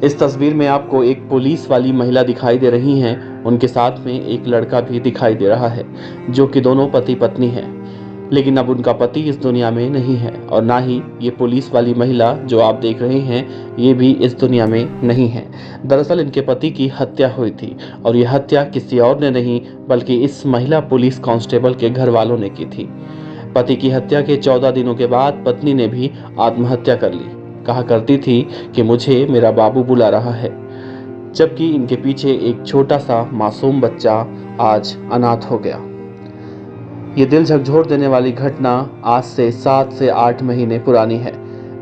इस तस्वीर में आपको एक पुलिस वाली महिला दिखाई दे रही हैं। उनके साथ में एक लड़का भी दिखाई दे रहा है जो कि दोनों पति पत्नी हैं। लेकिन अब उनका पति इस दुनिया में नहीं है और ना ही ये पुलिस वाली महिला जो आप देख रहे हैं ये भी इस दुनिया में नहीं है। दरअसल इनके पति की हत्या हुई थी और ये हत्या किसी और ने नहीं बल्कि इस महिला पुलिस कांस्टेबल के घर वालों ने की थी। पति की हत्या के 14 दिनों के बाद पत्नी ने भी आत्महत्या कर ली। कहा करती थी कि मुझे मेरा बाबू बुला रहा है, जबकि इनके पीछे एक छोटा सा मासूम बच्चा आज अनाथ हो गया। ये दिल झकझोर देने वाली घटना आज से 7 से 8 महीने पुरानी है।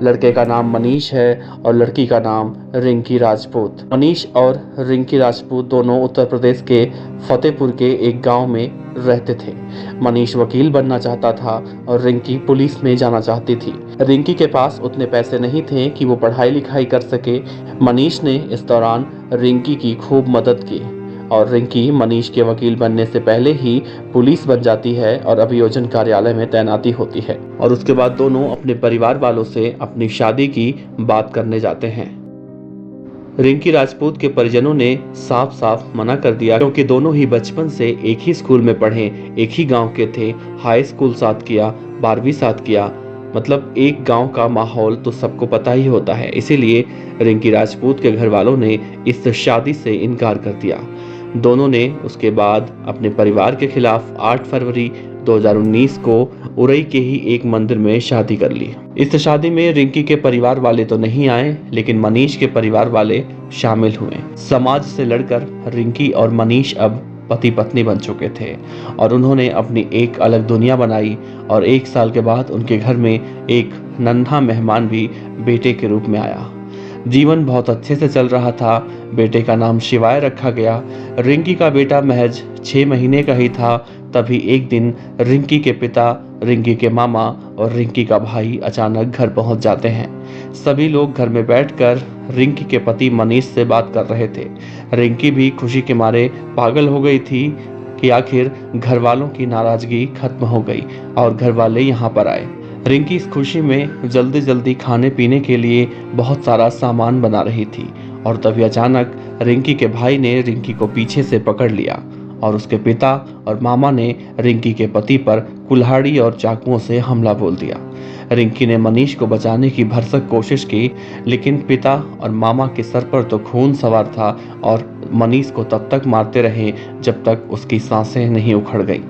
लड़के का नाम मनीष है और लड़की का नाम रिंकी राजपूत। मनीष और रिंकी राजपूत दोनों उत्तर प्रदेश के फतेहपुर के एक गांव में रहते थे। मनीष वकील बनना चाहता था और रिंकी पुलिस में जाना चाहती थी। रिंकी के पास उतने पैसे नहीं थे कि वो पढ़ाई लिखाई कर सके। मनीष ने इस दौरान रिंकी की खूब मदद की और रिंकी मनीष के वकील बनने से पहले ही पुलिस बन जाती है और अभियोजन कार्यालय में तैनाती होती है और उसके बाद दोनों अपने परिवार वालों से अपनी शादी की बात करने जाते हैं। रिंकी राजपूत के परिजनों ने साफ साफ मना कर दिया क्योंकि दोनों ही बचपन से एक ही स्कूल में पढ़े, एक ही गांव के थे, हाई स्कूल साथ किया, 12वीं साथ किया, मतलब एक गांव का माहौल तो सबको पता ही होता है। इसीलिए रिंकी राजपूत के घर वालों ने इस शादी से इनकार कर दिया। दोनों ने उसके बाद अपने परिवार के खिलाफ 8 फरवरी 2019 को उरई के ही एक मंदिर में शादी कर ली। इस शादी में रिंकी के परिवार वाले तो नहीं आए लेकिन मनीष के परिवार वाले शामिल हुए। समाज से लड़कर रिंकी और मनीष अब पति पत्नी बन चुके थे और उन्होंने अपनी एक अलग दुनिया बनाई और 1 साल के बाद उनके घर में एक नन्हा मेहमान भी बेटे के रूप में आया। जीवन बहुत अच्छे से चल रहा था। बेटे का नाम शिवाय रखा गया। रिंकी का बेटा महज 6 महीने का ही था। तभी एक दिन रिंकी के पिता, रिंकी के मामा और रिंकी का भाई अचानक घर पहुंच जाते हैं। सभी लोग घर में बैठकर रिंकी के पति मनीष से बात कर रहे थे। रिंकी भी खुशी के मारे पागल हो गई थी कि आखिर घर वालों की नाराजगी खत्म हो गई और घर वाले यहाँ पर आए। रिंकी इस खुशी में जल्दी जल्दी खाने पीने के लिए बहुत सारा सामान बना रही थी और तभी अचानक रिंकी के भाई ने रिंकी को पीछे से पकड़ लिया और उसके पिता और मामा ने रिंकी के पति पर कुल्हाड़ी और चाकुओं से हमला बोल दिया। रिंकी ने मनीष को बचाने की भरसक कोशिश की लेकिन पिता और मामा के सर पर तो खून सवार था और मनीष को तब तक मारते रहे जब तक उसकी सांसें नहीं उखड़ गई।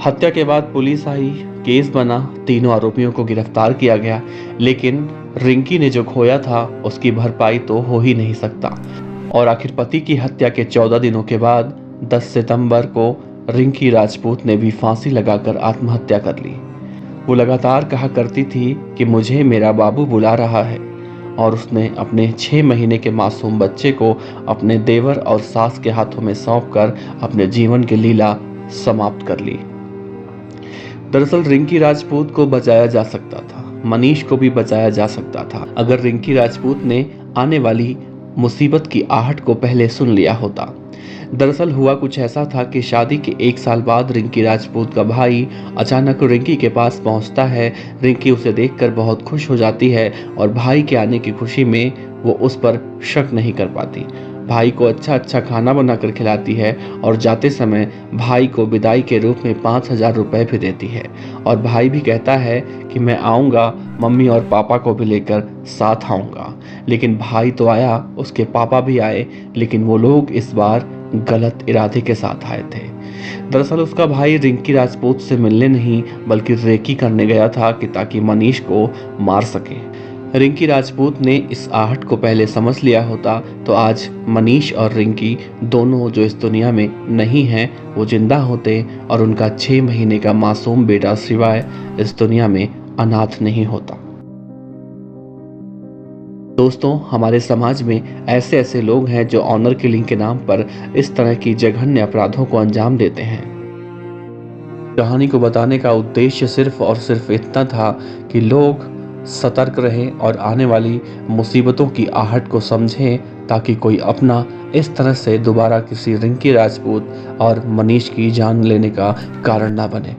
हत्या के बाद पुलिस आई, केस बना, तीनों आरोपियों को गिरफ्तार किया गया लेकिन रिंकी ने जो खोया था उसकी भरपाई तो हो ही नहीं सकता। और आखिर पति की हत्या के 14 दिनों के बाद 10 सितंबर को रिंकी राजपूत ने भी फांसी लगाकर आत्महत्या कर ली। वो लगातार कहा करती थी कि मुझे मेरा बाबू बुला रहा है और उसने अपने 6 महीने के मासूम बच्चे को अपने देवर और सास के हाथों में सौंपकर अपने जीवन की लीला समाप्त कर ली। दरअसल रिंकी राजपूत को बचाया जा सकता था, मनीष को भी बचाया जा सकता था अगर रिंकी राजपूत ने आने वाली मुसीबत की आहट को पहले सुन लिया होता। दरअसल हुआ कुछ ऐसा था कि शादी के 1 साल बाद रिंकी राजपूत का भाई अचानक रिंकी के पास पहुंचता है। रिंकी उसे देखकर बहुत खुश हो जाती है और भाई के आने की खुशी में वो उस पर शक नहीं कर पाती। भाई को अच्छा अच्छा खाना बनाकर खिलाती है और जाते समय भाई को विदाई के रूप में 5,000 रुपए भी देती है और भाई भी कहता है कि मैं आऊँगा, मम्मी और पापा को भी लेकर साथ आऊँगा। लेकिन भाई तो आया, उसके पापा भी आए लेकिन वो लोग इस बार गलत इरादे के साथ आए थे। दरअसल उसका भाई रिंकी राजपूत से मिलने नहीं बल्कि रेकी करने गया था कि ताकि मनीष को मार सके। रिंकी राजपूत ने इस आहट को पहले समझ लिया होता तो आज मनीष और रिंकी दोनों जो इस दुनिया में नहीं हैं वो जिंदा होते और उनका 6 महीने का मासूम बेटा शिवाय इस दुनिया में अनाथ नहीं होता। दोस्तों, हमारे समाज में ऐसे ऐसे लोग हैं जो ऑनर किलिंग के नाम पर इस तरह की जघन्य अपराधों को अंजाम देते हैं। कहानी को बताने का उद्देश्य सिर्फ और सिर्फ इतना था कि लोग सतर्क रहें और आने वाली मुसीबतों की आहट को समझें ताकि कोई अपना इस तरह से दोबारा किसी रिंकी राजपूत और मनीष की जान लेने का कारण ना बने।